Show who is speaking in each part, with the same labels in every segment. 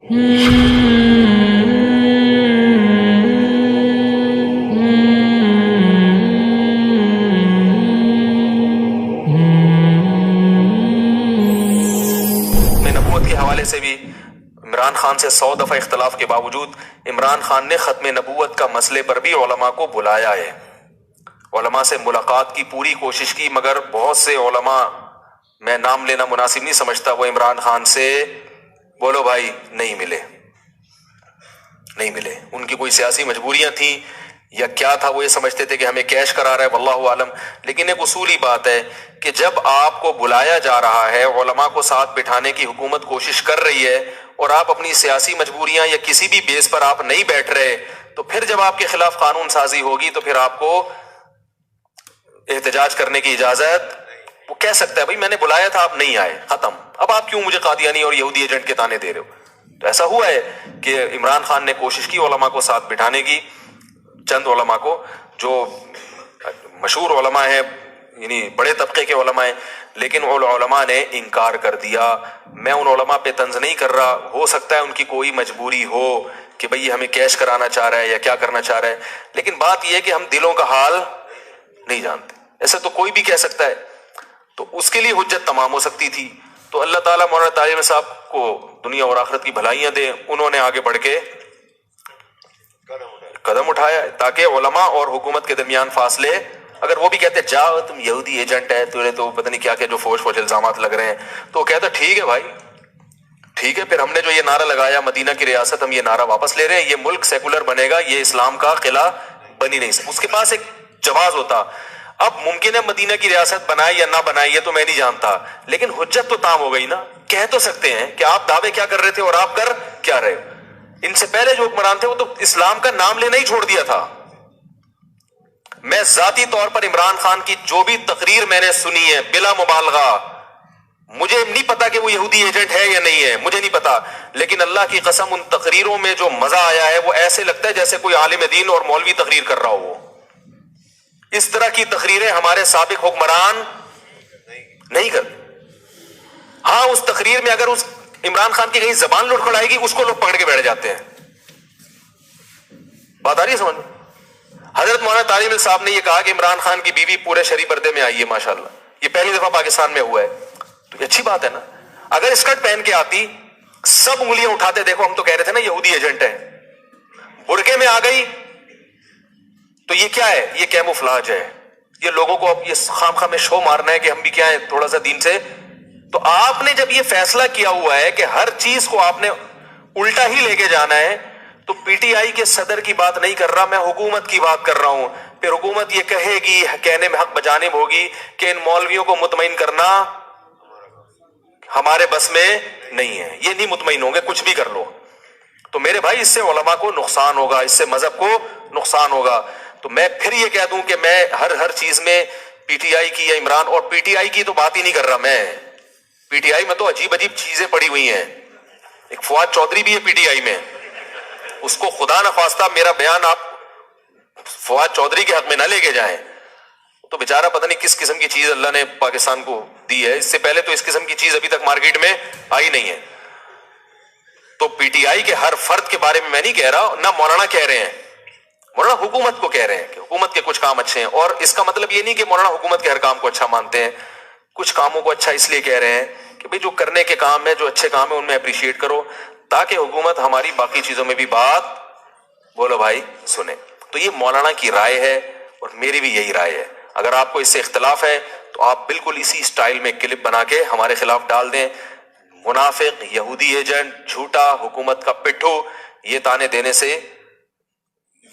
Speaker 1: نبوت کے حوالے سے بھی عمران خان سے 100 دفعہ اختلاف کے باوجود عمران خان نے ختم نبوت کا مسئلے پر بھی علماء کو بلایا ہے، علماء سے ملاقات کی پوری کوشش کی، مگر بہت سے علماء، میں نام لینا مناسب نہیں سمجھتا، وہ عمران خان سے بولو بھائی نہیں ملے۔ ان کی کوئی سیاسی مجبوریاں تھیں یا کیا تھا، وہ یہ سمجھتے تھے کہ ہمیں کیش کرا رہا ہے، واللہ عالم۔ لیکن ایک اصولی بات ہے کہ جب آپ کو بلایا جا رہا ہے، علماء کو ساتھ بٹھانے کی حکومت کوشش کر رہی ہے، اور آپ اپنی سیاسی مجبوریاں یا کسی بھی بیس پر آپ نہیں بیٹھ رہے، تو پھر جب آپ کے خلاف قانون سازی ہوگی تو پھر آپ کو احتجاج کرنے کی اجازت، وہ کہہ سکتا ہے بھائی میں نے بلایا تھا آپ نہیں آئے، ختم، اب آپ کیوں مجھے قادیانی اور یہودی ایجنٹ کے تانے دے رہے ہو؟ تو ایسا ہوا ہے کہ عمران خان نے کوشش کی علماء کو ساتھ بٹھانے کی، چند علماء کو جو مشہور علماء ہیں، یعنی بڑے طبقے کے علماء ہیں، لیکن ان علماء نے انکار کر دیا۔ میں ان علماء پہ طنز نہیں کر رہا، ہو سکتا ہے ان کی کوئی مجبوری ہو کہ بھئی یہ ہمیں کیش کرانا چاہ رہا ہے یا کیا کرنا چاہ رہا ہے، لیکن بات یہ ہے کہ ہم دلوں کا حال نہیں جانتے، ایسے تو کوئی بھی کہہ سکتا ہے، تو اس کے لیے حجت تمام ہو سکتی تھی۔ تو اللہ تعالیٰ مولانا طارق صاحب کو دنیا اور آخرت کی بھلائیاں دے، انہوں نے آگے بڑھ کے قدم اٹھایا تاکہ علماء اور حکومت کے درمیان فاصلے، اگر وہ بھی کہتے جاؤ تم یہودی ایجنٹ ہے، تمہیں تو پتہ نہیں کیا کیا جو فوج الزامات لگ رہے ہیں، تو وہ کہتا ٹھیک ہے بھائی ٹھیک ہے، پھر ہم نے جو یہ نعرہ لگایا مدینہ کی ریاست، ہم یہ نعرہ واپس لے رہے ہیں، یہ ملک سیکولر بنے گا، یہ اسلام کا قلعہ بنی نہیں سکتا۔ اس کے پاس ایک جواز ہوتا، اب ممکن ہے مدینہ کی ریاست بنائے یا نہ بنائے یہ تو میں نہیں جانتا، لیکن حجت تو تام ہو گئی نا، کہہ تو سکتے ہیں کہ آپ دعوے کیا کر رہے تھے اور آپ کر کیا رہے ہو۔ ان سے پہلے جو حکمران تھے وہ تو اسلام کا نام لینا ہی چھوڑ دیا تھا۔ میں ذاتی طور پر عمران خان کی جو بھی تقریر میں نے سنی ہے بلا مبالغہ، مجھے نہیں پتا کہ وہ یہودی ایجنٹ ہے یا نہیں ہے، مجھے نہیں پتا، لیکن اللہ کی قسم ان تقریروں میں جو مزہ آیا ہے وہ ایسے لگتا ہے جیسے کوئی عالم دین اور مولوی تقریر کر رہا ہو۔ اس طرح کی تقریریں ہمارے سابق حکمران نہیں کرتے۔ ہاں اس تقریر میں اگر اس عمران خان کی کہیں زبان لڑکھڑائے گی اس کو لوگ پکڑ کے بیٹھ جاتے ہیں۔ بات آ رہی ہے سمجھ میں؟ حضرت مولانا طارق صاحب نے یہ کہا کہ عمران خان کی بیوی پورے شرعی پردے میں آئی ہے، ماشاءاللہ، یہ پہلی دفعہ پاکستان میں ہوا ہے، تو یہ اچھی بات ہے نا۔ اگر اسکرٹ پہن کے آتی، سب انگلیاں اٹھاتے، دیکھو ہم تو کہہ رہے تھے نا یہودی ایجنٹ ہے، برقعے میں آ گئی تو یہ کیا ہے؟ یہ کیموفلاج ہے، یہ لوگوں کو اب یہ خام خواہ میں شو مارنا ہے کہ ہم بھی کیا ہے تھوڑا سا دین سے۔ تو آپ نے جب یہ فیصلہ کیا ہوا ہے کہ ہر چیز کو آپ نے الٹا ہی لے کے جانا ہے، تو پی ٹی آئی کے صدر کی بات نہیں کر رہا، میں حکومت کی بات کر رہا ہوں۔ پھر حکومت یہ کہے گی، کہنے میں حق بجانب ہوگی کہ ان مولویوں کو مطمئن کرنا ہمارے بس میں نہیں ہے، یہ نہیں مطمئن ہوں گے، کچھ بھی کر لو۔ تو میرے بھائی اس سے علماء کو نقصان ہوگا، اس سے مذہب کو نقصان ہوگا۔ تو میں پھر یہ کہہ دوں کہ میں ہر چیز میں پی ٹی آئی کی یا عمران، اور پی ٹی آئی کی تو بات ہی نہیں کر رہا میں، پی ٹی آئی میں تو عجیب چیزیں پڑی ہوئی ہیں۔ ایک فواد چودھری بھی ہے پی ٹی آئی میں، اس کو خدا نخواستہ میرا بیان آپ فواد چودھری کے حق میں نہ لے کے جائیں، تو بیچارہ پتہ نہیں کس قسم کی چیز اللہ نے پاکستان کو دی ہے، اس سے پہلے تو اس قسم کی چیز ابھی تک مارکیٹ میں آئی نہیں ہے۔ تو پی ٹی آئی کے ہر فرد کے بارے میں نہیں کہہ رہا، نہ مولانا کہہ رہے ہیں، مولانا حکومت کو کہہ رہے ہیں کہ حکومت کے کچھ کام اچھے ہیں، اور اس کا مطلب یہ نہیں کہ مولانا حکومت کے ہر کام کو اچھا مانتے ہیں، کچھ کاموں کو اچھا اس لیے کہہ رہے ہیں کہ بھئی جو کرنے کے کام ہے، جو اچھے کام ہیں ان میں اپریشیٹ کرو، تاکہ حکومت ہماری باقی چیزوں میں بھی بات بولو بھائی سنے۔ تو یہ مولانا کی رائے ہے اور میری بھی یہی رائے ہے۔ اگر آپ کو اس سے اختلاف ہے تو آپ بالکل اسی سٹائل میں کلپ بنا کے ہمارے خلاف ڈال دیں، منافق، یہودی ایجنٹ، جھوٹا، حکومت کا پٹھو، یہ تانے دینے سے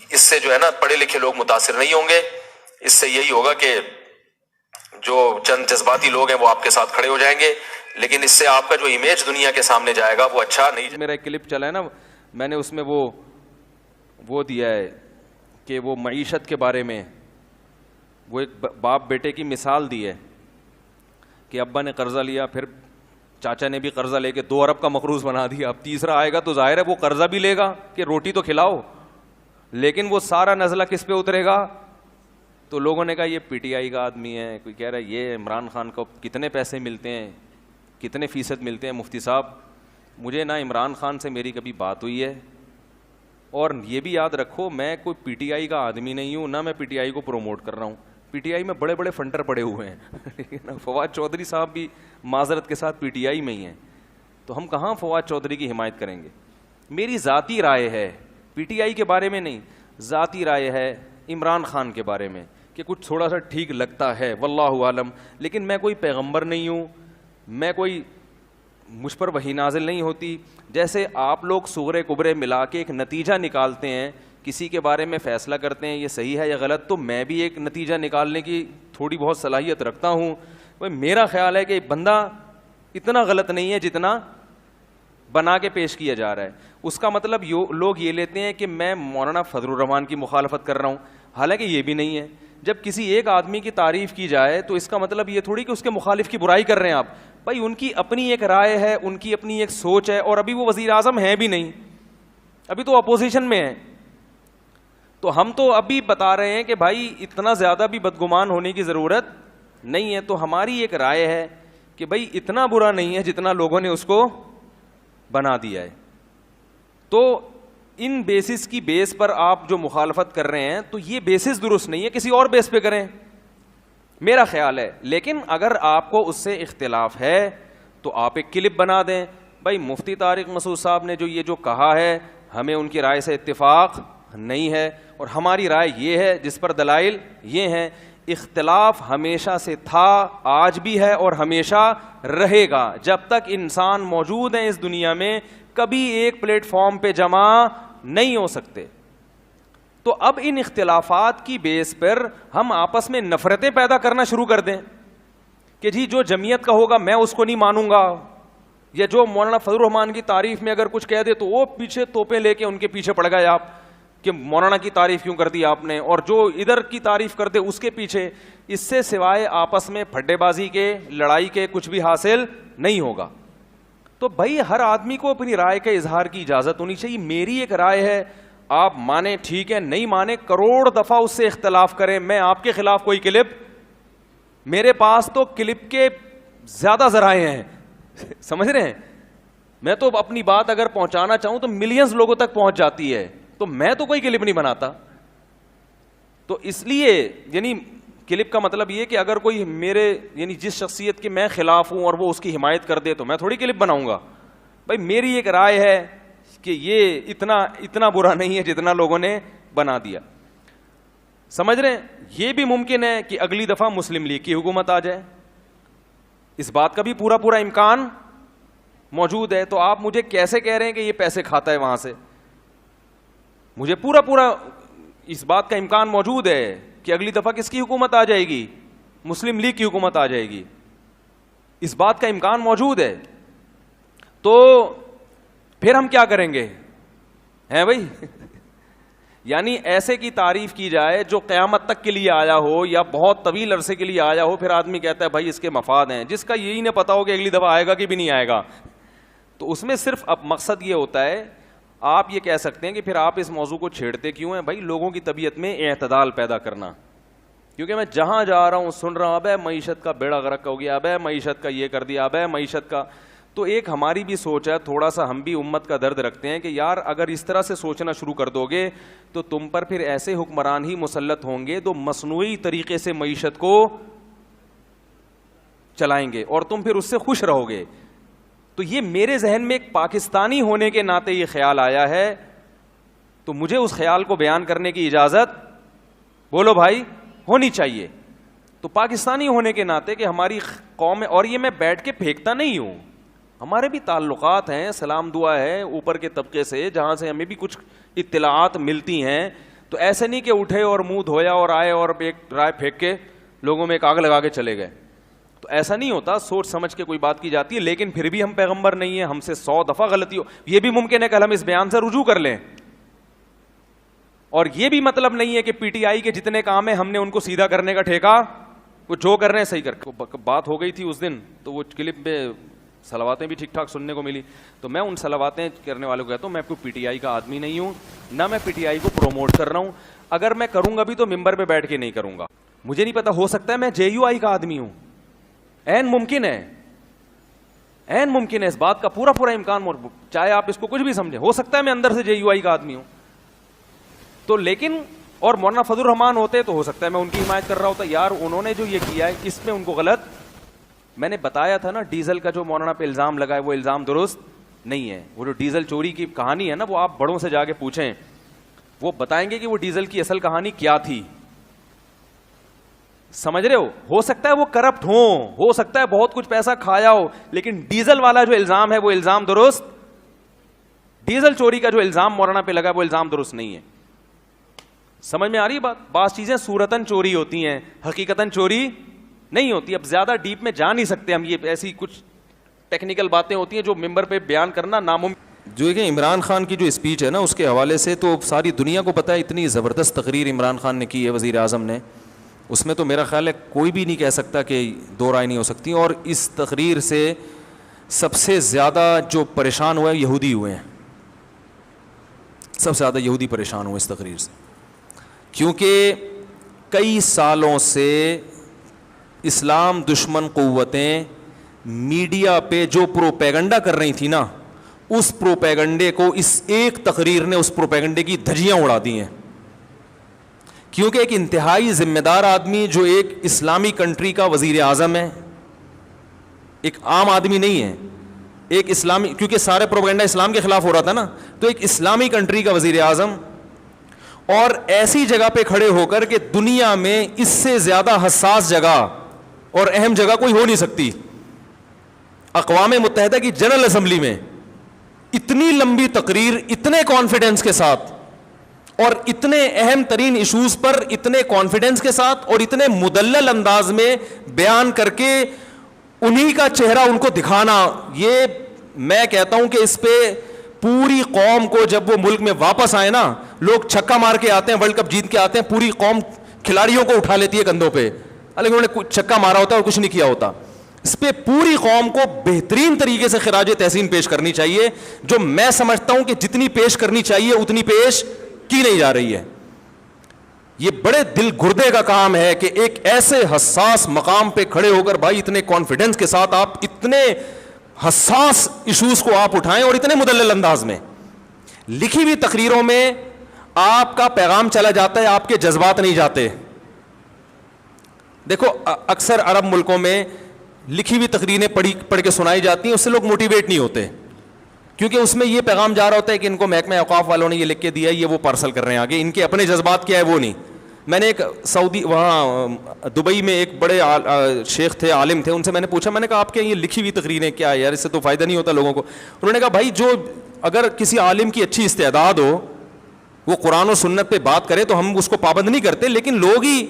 Speaker 1: اس سے جو ہے نا پڑھے لکھے لوگ متاثر نہیں ہوں گے، اس سے یہی ہوگا کہ جو چند جذباتی لوگ ہیں وہ آپ کے ساتھ کھڑے ہو جائیں گے، لیکن اس سے آپ کا جو امیج دنیا کے سامنے جائے گا وہ اچھا نہیں۔
Speaker 2: میرا ایک کلپ چلا ہے نا، میں نے اس میں وہ دیا ہے کہ وہ معیشت کے بارے میں وہ ایک باپ بیٹے کی مثال دی ہے کہ ابا نے قرضہ لیا، پھر چاچا نے بھی قرضہ لے کے 2 ارب کا مقروض بنا دیا، اب تیسرا آئے گا تو ظاہر ہے وہ قرضہ بھی لے گا کہ روٹی تو کھلاؤ، لیکن وہ سارا نزلہ کس پہ اترے گا؟ تو لوگوں نے کہا یہ پی ٹی آئی کا آدمی ہے، کوئی کہہ رہا ہے یہ عمران خان کو کتنے پیسے ملتے ہیں، کتنے فیصد ملتے ہیں مفتی صاحب؟ مجھے نہ عمران خان سے میری کبھی بات ہوئی ہے, اور یہ بھی یاد رکھو میں کوئی پی ٹی آئی کا آدمی نہیں ہوں, نہ میں پی ٹی آئی کو پروموٹ کر رہا ہوں. پی ٹی آئی میں بڑے بڑے فنڈر پڑے ہوئے ہیں فواد چودھری صاحب بھی معذرت کے ساتھ پی ٹی آئی میں ہی ہیں, تو ہم کہاں فواد چودھری کی حمایت کریں گے. میری ذاتی رائے ہے, پی ٹی آئی کے بارے میں نہیں, ذاتی رائے ہے عمران خان کے بارے میں کہ کچھ تھوڑا سا ٹھیک لگتا ہے, واللہ عالم. لیکن میں کوئی پیغمبر نہیں ہوں, میں کوئی, مجھ پر وحی نازل نہیں ہوتی. جیسے آپ لوگ صغرے کبرے ملا کے ایک نتیجہ نکالتے ہیں, کسی کے بارے میں فیصلہ کرتے ہیں یہ صحیح ہے یا غلط, تو میں بھی ایک نتیجہ نکالنے کی تھوڑی بہت صلاحیت رکھتا ہوں. میرا خیال ہے کہ بندہ اتنا غلط نہیں ہے جتنا بنا کے پیش کیا جا رہا ہے. اس کا مطلب لوگ یہ لیتے ہیں کہ میں مولانا فضل الرحمان کی مخالفت کر رہا ہوں, حالانکہ یہ بھی نہیں ہے. جب کسی ایک آدمی کی تعریف کی جائے تو اس کا مطلب یہ تھوڑی کہ اس کے مخالف کی برائی کر رہے ہیں آپ. بھائی ان کی اپنی ایک رائے ہے, ان کی اپنی ایک سوچ ہے, اور ابھی وہ وزیر اعظم ہیں بھی نہیں, ابھی تو اپوزیشن میں ہیں. تو ہم تو ابھی بتا رہے ہیں کہ بھائی اتنا زیادہ بھی بدگمان ہونے کی ضرورت نہیں ہے. تو ہماری ایک رائے ہے کہ بھائی اتنا برا نہیں ہے جتنا لوگوں نے اس کو بنا دیا ہے. تو ان بیسس کی بیس پر آپ جو مخالفت کر رہے ہیں تو یہ بیسس درست نہیں ہے, کسی اور بیس پہ کریں, میرا خیال ہے. لیکن اگر آپ کو اس سے اختلاف ہے تو آپ ایک کلپ بنا دیں, بھائی مفتی طارق مسعود صاحب نے جو کہا ہے ہمیں ان کی رائے سے اتفاق نہیں ہے, اور ہماری رائے یہ ہے جس پر دلائل یہ ہیں. اختلاف ہمیشہ سے تھا, آج بھی ہے اور ہمیشہ رہے گا. جب تک انسان موجود ہیں اس دنیا میں کبھی ایک پلیٹ فارم پہ جمع نہیں ہو سکتے. تو اب ان اختلافات کی بیس پر ہم آپس میں نفرتیں پیدا کرنا شروع کر دیں کہ جی جو جمعیت کا ہوگا میں اس کو نہیں مانوں گا, یا جو مولانا فضل الرحمان کی تعریف میں اگر کچھ کہہ دے تو وہ پیچھے توپیں لے کے ان کے پیچھے پڑ گئے آپ کہ مولانا کی تعریف کیوں کر دی آپ نے, اور جو ادھر کی تعریف کر دے اس کے پیچھے. اس سے سوائے آپس میں پھڈے بازی کے, لڑائی کے کچھ بھی حاصل نہیں ہوگا. تو بھائی ہر آدمی کو اپنی رائے کے اظہار کی اجازت ہونی چاہیے. میری ایک رائے ہے, آپ مانیں ٹھیک ہے, نہیں مانیں کروڑ دفعہ اس سے اختلاف کریں. میں آپ کے خلاف کوئی کلپ, میرے پاس تو کلپ کے زیادہ ذرائع ہیں, سمجھ رہے ہیں. میں تو اپنی بات اگر پہنچانا چاہوں تو ملینز لوگوں تک پہنچ جاتی ہے, تو میں تو کوئی کلپ نہیں بناتا. تو اس لیے یعنی کلپ کا مطلب یہ کہ اگر کوئی میرے یعنی جس شخصیت کے میں خلاف ہوں اور وہ اس کی حمایت کر دے تو میں تھوڑی کلپ بناؤں گا. بھائی میری ایک رائے ہے کہ یہ اتنا برا نہیں ہے جتنا لوگوں نے بنا دیا. سمجھ رہے ہیں. یہ بھی ممکن ہے کہ اگلی دفعہ مسلم لیگ کی حکومت آ جائے, اس بات کا بھی پورا امکان موجود ہے. تو آپ مجھے کیسے کہہ رہے ہیں کہ یہ پیسے کھاتا ہے وہاں سے؟ مجھے پورا اس بات کا امکان موجود ہے کہ اگلی دفعہ کس کی حکومت آ جائے گی؟ مسلم لیگ کی حکومت آ جائے گی. اس بات کا امکان موجود ہے. تو پھر ہم کیا کریں گے ہیں بھائی؟ یعنی ایسے کی تعریف کی جائے جو قیامت تک کے لیے آیا ہو یا بہت طویل عرصے کے لیے آیا ہو, پھر آدمی کہتا ہے بھائی اس کے مفاد ہیں, جس کا یہی نہ پتا ہو کہ اگلی دفعہ آئے گا کہ بھی نہیں آئے گا. تو اس میں صرف اب مقصد یہ ہوتا ہے, آپ یہ کہہ سکتے ہیں کہ پھر آپ اس موضوع کو چھیڑتے کیوں ہیں؟ بھائی لوگوں کی طبیعت میں اعتدال پیدا کرنا. کیونکہ میں جہاں جا رہا ہوں سن رہا ہوں اب معیشت کا بیڑا غرق ہو گیا, اب معیشت کا یہ کر دیا, اب معیشت کا. تو ایک ہماری بھی سوچ ہے, تھوڑا سا ہم بھی امت کا درد رکھتے ہیں کہ یار اگر اس طرح سے سوچنا شروع کر دو گے تو تم پر پھر ایسے حکمران ہی مسلط ہوں گے تو مصنوعی طریقے سے معیشت کو چلائیں گے اور تم پھر اس سے خوش رہو گے. تو یہ میرے ذہن میں ایک پاکستانی ہونے کے ناطے یہ خیال آیا ہے, تو مجھے اس خیال کو بیان کرنے کی اجازت بولو بھائی ہونی چاہیے. تو پاکستانی ہونے کے ناطے کہ ہماری قوم ہے, اور یہ میں بیٹھ کے پھینکتا نہیں ہوں, ہمارے بھی تعلقات ہیں, سلام دعا ہے اوپر کے طبقے سے جہاں سے ہمیں بھی کچھ اطلاعات ملتی ہیں. تو ایسے نہیں کہ اٹھے اور منہ دھویا اور آئے اور ایک رائے پھینک کے لوگوں میں ایک آگ لگا کے چلے گئے. تو ایسا نہیں ہوتا, سوچ سمجھ کے کوئی بات کی جاتی ہے. لیکن پھر بھی ہم پیغمبر نہیں ہیں, ہم سے 100 دفعہ غلطی ہو. یہ بھی ممکن ہے کہ ہم اس بیان سے رجوع کر لیں, اور یہ بھی مطلب نہیں ہے کہ پی ٹی آئی کے جتنے کام ہیں ہم نے ان کو سیدھا کرنے کا ٹھیکہ, وہ جو کر رہے ہیں صحیح کر. بات ہو گئی تھی اس دن, تو وہ کلپ میں صلواتیں بھی ٹھیک ٹھاک سننے کو ملی. تو میں ان صلواتیں کرنے والوں کو کہتا ہوں میں کوئی پی ٹی آئی کا آدمی نہیں ہوں, نہ میں پی ٹی آئی کو پروموٹ کر رہا ہوں. اگر میں کروں گا بھی تو ممبر پہ بیٹھ کے نہیں کروں گا. مجھے نہیں پتا, ہو سکتا ہے میں جے یو آئی کا آدمی ہوں, این ممکن ہے. عین ممکن ہے, اس بات کا پورا پورا امکان, چاہے آپ اس کو کچھ بھی سمجھیں, ہو سکتا ہے میں اندر سے JUI کا آدمی ہوں تو, لیکن اور مولانا فضل الرحمان ہوتے تو ہو سکتا ہے میں ان کی حمایت کر رہا ہوتا. یار انہوں نے جو یہ کیا ہے اس میں ان کو غلط, میں نے بتایا تھا نا ڈیزل کا جو مولانا پہ الزام لگا ہے وہ الزام درست نہیں ہے. وہ جو ڈیزل چوری کی کہانی ہے نا, وہ آپ بڑوں سے جا کے پوچھیں, وہ بتائیں گے کہ وہ ڈیزل کی اصل کہانی کیا تھی. سمجھ رہے ہو سکتا ہے وہ کرپٹ ہو سکتا ہے بہت کچھ پیسہ کھایا ہو, لیکن ڈیزل والا جو الزام ہے وہ الزام درست, ڈیزل چوری کا جو الزام مولانا پہ لگا وہ الزام درست نہیں ہے. سمجھ میں آ رہی ہے بات؟ بعض چیزیں صورتاً چوری ہوتی ہیں, حقیقتاً چوری نہیں ہوتی. اب زیادہ ڈیپ میں جا نہیں سکتے ہم, یہ ایسی کچھ ٹیکنیکل باتیں ہوتی ہیں جو ممبر پہ بیان کرنا ناممکن.
Speaker 3: جو کہ عمران خان کی جو اسپیچ ہے نا اس کے حوالے سے تو ساری دنیا کو پتہ ہے, اتنی زبردست تقریر عمران خان نے کی ہے وزیر اعظم نے, اس میں تو میرا خیال ہے کوئی بھی نہیں کہہ سکتا کہ دو رائے نہیں ہو سکتی. اور اس تقریر سے سب سے زیادہ جو پریشان ہوئے یہودی ہوئے ہیں, سب سے زیادہ یہودی پریشان ہوئے اس تقریر سے, کیونکہ کئی سالوں سے اسلام دشمن قوتیں میڈیا پہ جو پروپیگنڈا کر رہی تھی نا, اس پروپیگنڈے کو اس ایک تقریر نے اس پروپیگنڈے کی دھجیاں اڑا دی ہیں. کیونکہ ایک انتہائی ذمہ دار آدمی جو ایک اسلامی کنٹری کا وزیر اعظم ہے, ایک عام آدمی نہیں ہے, ایک اسلامی, کیونکہ سارے پروپیگنڈا اسلام کے خلاف ہو رہا تھا نا, تو ایک اسلامی کنٹری کا وزیر اعظم, اور ایسی جگہ پہ کھڑے ہو کر کہ دنیا میں اس سے زیادہ حساس جگہ اور اہم جگہ کوئی ہو نہیں سکتی, اقوام متحدہ کی جنرل اسمبلی میں اتنی لمبی تقریر اتنے کانفیڈنس کے ساتھ اور اتنے اہم ترین ایشوز پر اتنے کانفیڈنس کے ساتھ اور اتنے مدلل انداز میں بیان کر کے انہی کا چہرہ ان کو دکھانا, یہ میں کہتا ہوں کہ اس پہ پوری قوم کو, جب وہ ملک میں واپس آئے نا, لوگ چھکا مار کے آتے ہیں, ورلڈ کپ جیت کے آتے ہیں, پوری قوم کھلاڑیوں کو اٹھا لیتی ہے کندھوں پہ, حالانکہ انہوں نے چھکا مارا ہوتا ہے اور کچھ نہیں کیا ہوتا. اس پہ پوری قوم کو بہترین طریقے سے خراج تحسین پیش کرنی چاہیے, جو میں سمجھتا ہوں کہ جتنی پیش کرنی چاہیے اتنی پیش کی نہیں جا رہی ہے. یہ بڑے دل گردے کا کام ہے کہ ایک ایسے حساس مقام پہ کھڑے ہو کر بھائی اتنے کانفیڈنس کے ساتھ آپ اتنے حساس ایشوز کو آپ اٹھائیں اور اتنے مدلل انداز میں. لکھی ہوئی تقریروں میں آپ کا پیغام چلا جاتا ہے, آپ کے جذبات نہیں جاتے. دیکھو اکثر عرب ملکوں میں لکھی ہوئی تقریریں پڑھ کے سنائی جاتی ہیں, اس سے لوگ موٹیویٹ نہیں ہوتے, کیونکہ اس میں یہ پیغام جا رہا ہوتا ہے کہ ان کو محکمہ اوقاف والوں نے یہ لکھ کے دیا ہے, یہ وہ پارسل کر رہے ہیں آگے, ان کے اپنے جذبات کیا ہے وہ نہیں. میں نے ایک سعودی وہاں دبئی میں ایک بڑے شیخ تھے, عالم تھے, ان سے میں نے پوچھا, میں نے کہا آپ کے یہ لکھی ہوئی تقریریں کیا ہے یار, اس سے تو فائدہ نہیں ہوتا لوگوں کو. انہوں نے کہا بھائی جو اگر کسی عالم کی اچھی استعداد ہو, وہ قرآن و سنت پہ بات کرے تو ہم اس کو پابند نہیں کرتے, لیکن لوگ ہی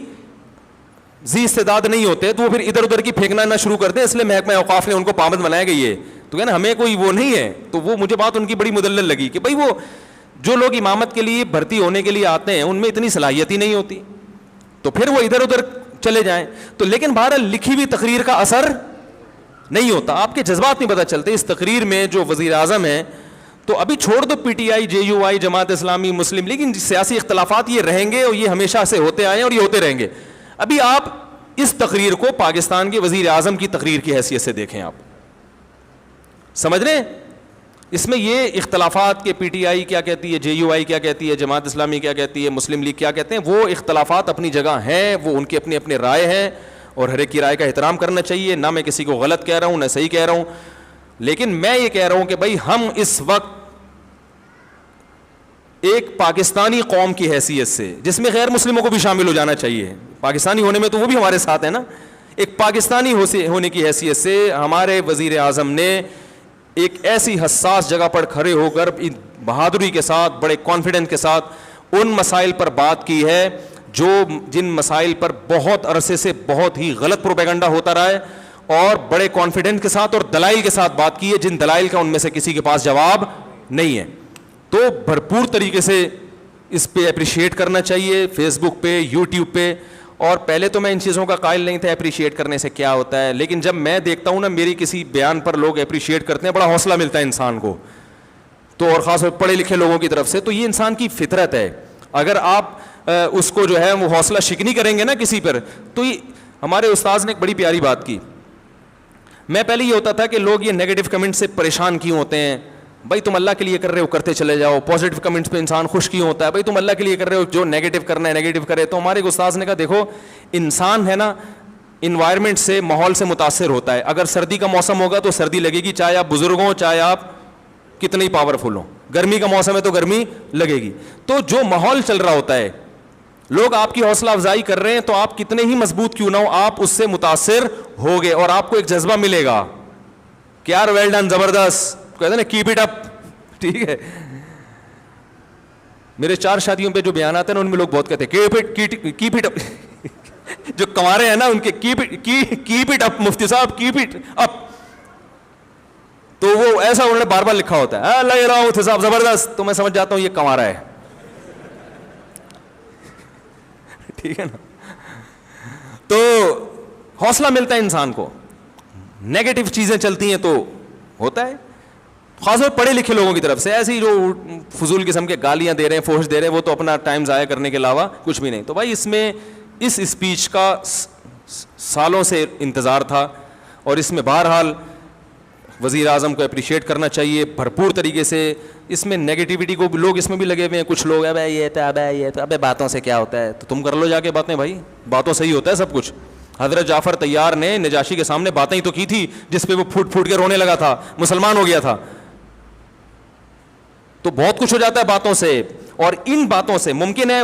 Speaker 3: ذی استعداد نہیں ہوتے تو وہ پھر ادھر ادھر کی پھینکنا نہ شروع کرتے, اس لیے محکمہ اوقاف نے ان کو پابند بنایا گئی ہے. تو کہنا ہمیں کوئی وہ نہیں ہے. تو وہ مجھے بات ان کی بڑی مدلل لگی کہ بھائی وہ جو لوگ امامت کے لیے بھرتی ہونے کے لیے آتے ہیں ان میں اتنی صلاحیت ہی نہیں ہوتی, تو پھر وہ ادھر ادھر چلے جائیں. تو لیکن بہرحال لکھی ہوئی تقریر کا اثر نہیں ہوتا, آپ کے جذبات نہیں پتہ چلتے. اس تقریر میں جو وزیر اعظم ہیں, تو ابھی چھوڑ دو PTI, JUI, جماعت اسلامی, مسلم, لیکن سیاسی اختلافات یہ رہیں گے اور یہ ہمیشہ سے ہوتے آئے ہیں اور یہ ہوتے رہیں گے. ابھی آپ اس تقریر کو پاکستان کے وزیر اعظم کی تقریر کی حیثیت سے دیکھیں, آپ سمجھ رہے ہیں اس میں یہ اختلافات کہ PTI کیا کہتی ہے, JUI کیا کہتی ہے, جماعت اسلامی کیا کہتی ہے, مسلم لیگ کیا کہتے ہیں, وہ اختلافات اپنی جگہ ہیں, وہ ان کے اپنے اپنے رائے ہیں اور ہر ایک کی رائے کا احترام کرنا چاہیے. نہ میں کسی کو غلط کہہ رہا ہوں نہ صحیح کہہ رہا ہوں, لیکن میں یہ کہہ رہا ہوں کہ بھائی ہم اس وقت ایک پاکستانی قوم کی حیثیت سے, جس میں غیر مسلموں کو بھی شامل ہو جانا چاہیے, پاکستانی ہونے میں تو وہ بھی ہمارے ساتھ ہیں نا, ایک پاکستانی ہونے کی حیثیت سے ہمارے وزیر اعظم نے ایک ایسی حساس جگہ پر کھڑے ہو کر بہادری کے ساتھ, بڑے کانفیڈنس کے ساتھ ان مسائل پر بات کی ہے جن مسائل پر بہت عرصے سے بہت ہی غلط پروپیگنڈا ہوتا رہا ہے, اور بڑے کانفیڈنس کے ساتھ اور دلائل کے ساتھ بات کی ہے, جن دلائل کا ان میں سے کسی کے پاس جواب نہیں ہے. تو بھرپور طریقے سے اس پہ اپریشیٹ کرنا چاہیے, فیس بک پہ, یوٹیوب پہ. اور پہلے تو میں ان چیزوں کا قائل نہیں تھا اپریشیٹ کرنے سے کیا ہوتا ہے, لیکن جب میں دیکھتا ہوں نا میری کسی بیان پر لوگ اپریشیٹ کرتے ہیں, بڑا حوصلہ ملتا ہے انسان کو, تو اور خاص طور پڑھے لکھے لوگوں کی طرف سے. تو یہ انسان کی فطرت ہے, اگر آپ اس کو جو ہے وہ حوصلہ شکنی کریں گے نا کسی پر. تو ہمارے استاذ نے ایک بڑی پیاری بات کی, میں پہلے یہ ہوتا تھا کہ لوگ یہ نیگیٹو کمنٹ سے پریشان کیوں ہوتے ہیں, بھائی تم اللہ کے لیے کر رہے ہو کرتے چلے جاؤ, پازیٹیو کمنٹس پہ انسان خوش کیوں ہوتا ہے, بھائی تم اللہ کے لیے کر رہے ہو, جو نیگیٹو کرنا ہے نیگیٹو کرے. تو ہمارے ایک استاذ نے کہا دیکھو انسان ہے نا انوائرمنٹ سے, ماحول سے متاثر ہوتا ہے. اگر سردی کا موسم ہوگا تو سردی لگے گی, چاہے آپ بزرگ ہوں چاہے آپ کتنے ہی پاورفل ہوں. گرمی کا موسم ہے تو گرمی لگے گی. تو جو ماحول چل رہا ہوتا ہے, لوگ آپ کی حوصلہ افزائی کر رہے ہیں تو آپ کتنے ہی مضبوط کیوں نہ ہو, آپ اس سے متاثر ہوگے اور آپ کو ایک جذبہ ملے گا کہ یار ویل ڈن, زبردست, کہتے ہیں نا کیپ اٹ اپ. ٹھیک ہے, میرے 4 شادیوں پہ جو بیانات ہیں نا ان میں لوگ بہت کہتے ہیں کیپ اٹ اپ. جو کنوارے ہیں نا ان کے کیپ اٹ اپ, مفتی صاحب کیپ اٹ اپ. تو وہ ایسا انہوں نے بار بار لکھا ہوتا ہے لگ رہا ہوں صاحب زبردست, تو میں سمجھ جاتا ہوں یہ کنوارا ہے. ٹھیک ہے نا, تو حوصلہ ملتا ہے انسان کو. نیگیٹو چیزیں چلتی ہیں تو ہوتا ہے, خاص طور پڑھے لکھے لوگوں کی طرف سے. ایسی جو فضول قسم کے گالیاں دے رہے ہیں, فوش دے رہے ہیں, وہ تو اپنا ٹائم ضائع کرنے کے علاوہ کچھ بھی نہیں. تو بھائی اس میں اس اسپیچ کا سالوں سے انتظار تھا اور اس میں بہرحال وزیر اعظم کو اپریشیٹ کرنا چاہیے بھرپور طریقے سے. اس میں نیگیٹیوٹی کو لوگ اس میں بھی لگے ہوئے ہیں, کچھ لوگ ابے یہ تو ابے یہ تو ابے باتوں سے کیا ہوتا ہے, تو تم کر لو جا کے باتیں بھائی, باتوں سے ہی ہوتا ہے سب کچھ. حضرت جعفر طیار نے نجاشی کے سامنے باتیں ہی تو کی تھی جس پہ وہ پھوٹ پھوٹ کے رونے لگا تھا, مسلمان ہو گیا تھا. تو بہت کچھ ہو جاتا ہے باتوں سے, اور ان باتوں سے ممکن ہے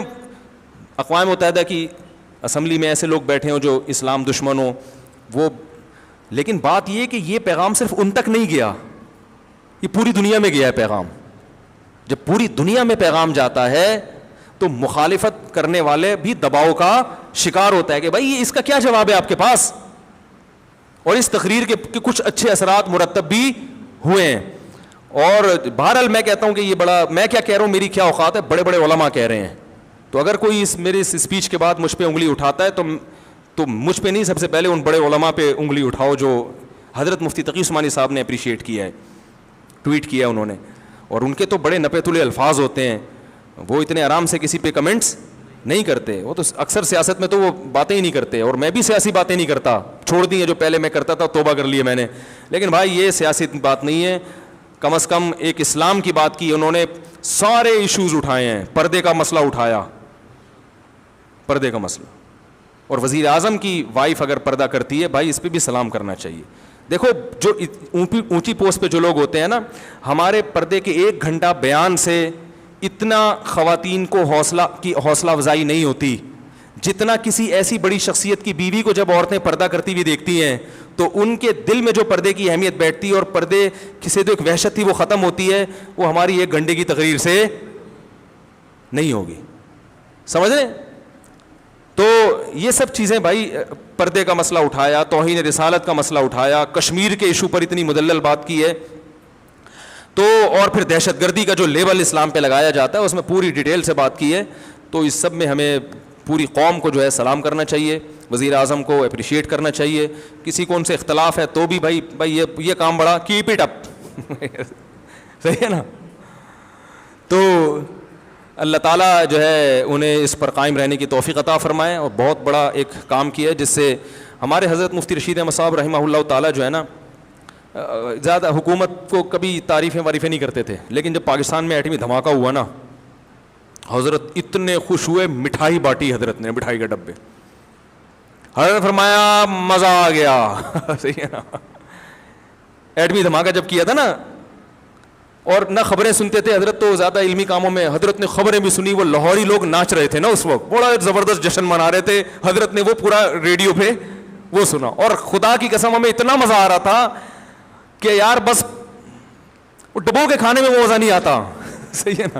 Speaker 3: اقوام متحدہ کی اسمبلی میں ایسے لوگ بیٹھے ہوں جو اسلام دشمن ہوں وہ, لیکن بات یہ کہ یہ پیغام صرف ان تک نہیں گیا, یہ پوری دنیا میں گیا ہے پیغام. جب پوری دنیا میں پیغام جاتا ہے تو مخالفت کرنے والے بھی دباؤ کا شکار ہوتا ہے کہ بھائی اس کا کیا جواب ہے آپ کے پاس. اور اس تقریر کے کچھ اچھے اثرات مرتب بھی ہوئے ہیں. اور بہرحال میں کہتا ہوں کہ یہ بڑا, میں کیا کہہ رہا ہوں, میری کیا اوقات ہے, بڑے بڑے علماء کہہ رہے ہیں. تو اگر کوئی میرے اس اسپیچ کے بعد مجھ پہ انگلی اٹھاتا ہے تو مجھ پہ نہیں, سب سے پہلے ان بڑے علماء پہ انگلی اٹھاؤ جو حضرت مفتی تقی عثمانی صاحب نے اپریشیٹ کیا ہے, ٹویٹ کیا انہوں نے. اور ان کے تو بڑے نپے تلے الفاظ ہوتے ہیں, وہ اتنے آرام سے کسی پہ کمنٹس نہیں کرتے. وہ تو اکثر سیاست میں تو وہ باتیں ہی نہیں کرتے, اور میں بھی سیاسی باتیں نہیں کرتا, چھوڑ دی ہیں جو پہلے میں کرتا تھا, توبہ کر لیے میں نے. لیکن بھائی یہ سیاسی بات نہیں ہے, کم از کم ایک اسلام کی بات کی انہوں نے. سارے ایشوز اٹھائے ہیں, پردے کا مسئلہ اٹھایا, پردے کا مسئلہ. اور وزیر اعظم کی وائف اگر پردہ کرتی ہے بھائی اس پہ بھی سلام کرنا چاہیے. دیکھو جو اونچی پوسٹ پہ جو لوگ ہوتے ہیں نا, ہمارے پردے کے 1 گھنٹہ بیان سے اتنا خواتین کو حوصلہ افزائی نہیں ہوتی جتنا کسی ایسی بڑی شخصیت کی بیوی کو جب عورتیں پردہ کرتی ہوئی دیکھتی ہیں تو ان کے دل میں جو پردے کی اہمیت بیٹھتی ہے اور پردے سے جو ایک وحشت تھی وہ ختم ہوتی ہے, وہ ہماری 1 گھنٹے کی تقریر سے نہیں ہوگی. سمجھ رہے ہیں؟ تو یہ سب چیزیں بھائی, پردے کا مسئلہ اٹھایا, توہین رسالت کا مسئلہ اٹھایا, کشمیر کے ایشو پر اتنی مدلل بات کی ہے, تو اور پھر دہشت گردی کا جو لیبل اسلام پہ لگایا جاتا ہے اس میں پوری ڈیٹیل سے بات کی ہے. تو اس سب میں ہمیں پوری قوم کو جو ہے سلام کرنا چاہیے, وزیر اعظم کو اپریشیٹ کرنا چاہیے. کسی کو ان سے اختلاف ہے تو بھی بھائی یہ کام بڑا, کیپ اٹ اپ. صحیح ہے نا. تو اللہ تعالیٰ جو ہے انہیں اس پر قائم رہنے کی توفیق عطا فرمائے, اور بہت بڑا ایک کام کیا ہے جس سے ہمارے حضرت مفتی رشید احمد صاحب رحمہ اللہ تعالیٰ جو ہے نا زیادہ حکومت کو کبھی تعریفیں نہیں کرتے تھے, لیکن جب پاکستان میں ایٹمی دھماکہ ہوا نا حضرت اتنے خوش ہوئے, مٹھائی بانٹی حضرت نے, مٹھائی کے ڈبے. حضرت فرمایا مزہ آ گیا. صحیح ہے نا. ایٹمی دھماکہ جب کیا تھا نا, اور نہ خبریں سنتے تھے حضرت, تو زیادہ علمی کاموں میں حضرت نے خبریں بھی سنی. وہ لاہوری لوگ ناچ رہے تھے نا اس وقت, بڑا زبردست جشن منا رہے تھے, حضرت نے وہ پورا ریڈیو پہ وہ سنا. اور خدا کی قسم ہمیں اتنا مزہ آ رہا تھا کہ یار بس ڈبو کے کھانے میں وہ مزہ نہیں آتا. صحیح ہے نا.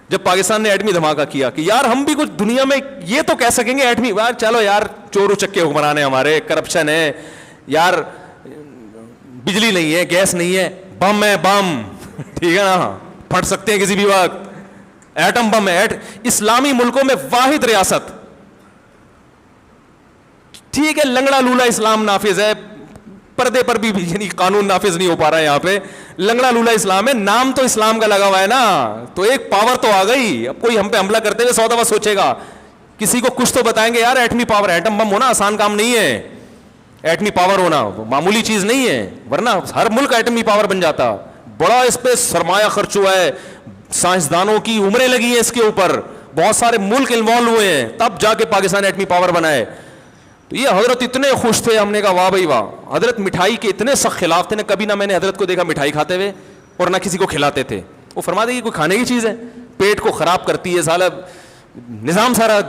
Speaker 3: جب پاکستان نے ایٹمی دھماکہ کیا کہ یار ہم بھی کچھ دنیا میں یہ تو کہہ سکیں گے ایٹمی, یار چلو یار چور اچکے حکمران ہیں ہمارے, کرپشن ہے یار, بجلی نہیں ہے, گیس نہیں ہے, بم ہے, بم ٹھیک ہے نا, پھٹ سکتے ہیں کسی بھی وقت, ایٹم بم ہے. اسلامی ملکوں میں واحد ریاست, ٹھیک ہے لنگڑا لولا اسلام نافذ ہے, پردے پر بھی یعنی قانون نافذ نہیں ہو پا رہا ہے یہاں پہ, لنگڑا لولا اسلام ہے, نام تو اسلام کا لگا ہوا ہے نا, تو ایک پاور تو آ گئی. اب کوئی ہم پہ حملہ کرتے ہوئے 100 دفعہ سوچے گا, کسی کو کچھ تو بتائیں گے یار ایٹمی پاور, ایٹم بم ہونا آسان کام نہیں ہے, ایٹمی پاور ہونا معمولی چیز نہیں ہے, ورنہ ہر ملک ایٹمی پاور بن جاتا. بڑا اس پہ سرمایہ خرچ ہوا ہے, سائنسدانوں کی عمریں لگی ہیں اس کے اوپر, بہت سارے ملک انوالو ہوئے ہیں, تب جا کے پاکستان ایٹمی پاور بنا ہے. تو یہ حضرت اتنے خوش تھے, ہم نے کہا واہ بھائی واہ. حضرت مٹھائی کے اتنے سخت خلاف تھے, کبھی نہ میں نے حضرت کو دیکھا مٹھائی کھاتے ہوئے اور نہ کسی کو کھلاتے تھے. وہ فرماتے ہیں کہ کوئی کھانے کی چیز ہے, پیٹ کو خراب کرتی ہے, سالہ نظام سارا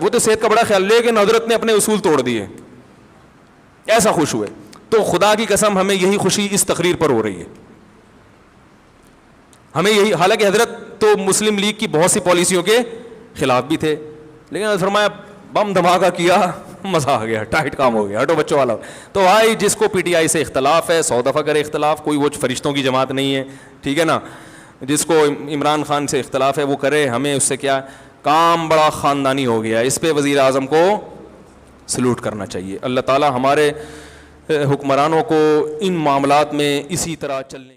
Speaker 3: وہ تو صحت کا بڑا خیال, لیکن حضرت نے اپنے اصول توڑ دیے, ایسا خوش ہوئے. تو خدا کی قسم ہمیں یہی خوشی اس تقریر پر ہو رہی ہے, ہمیں یہی. حالانکہ حضرت تو مسلم لیگ کی بہت سی پالیسیوں کے خلاف بھی تھے, لیکن فرمایا بم دھماکہ کیا, مزہ آ گیا, ٹائٹ کام ہو گیا, ہٹو بچوں والا. تو بھائی جس کو پی ٹی آئی سے اختلاف ہے 100 دفعہ کرے اختلاف, کوئی وہ فرشتوں کی جماعت نہیں ہے, ٹھیک ہے نا. جس کو عمران خان سے اختلاف ہے وہ کرے, ہمیں اس سے کیا, کام بڑا خاندانی ہو گیا. اس پہ وزیر اعظم کو سلوٹ کرنا چاہیے. اللہ تعالی ہمارے حکمرانوں کو ان معاملات میں اسی طرح چلنے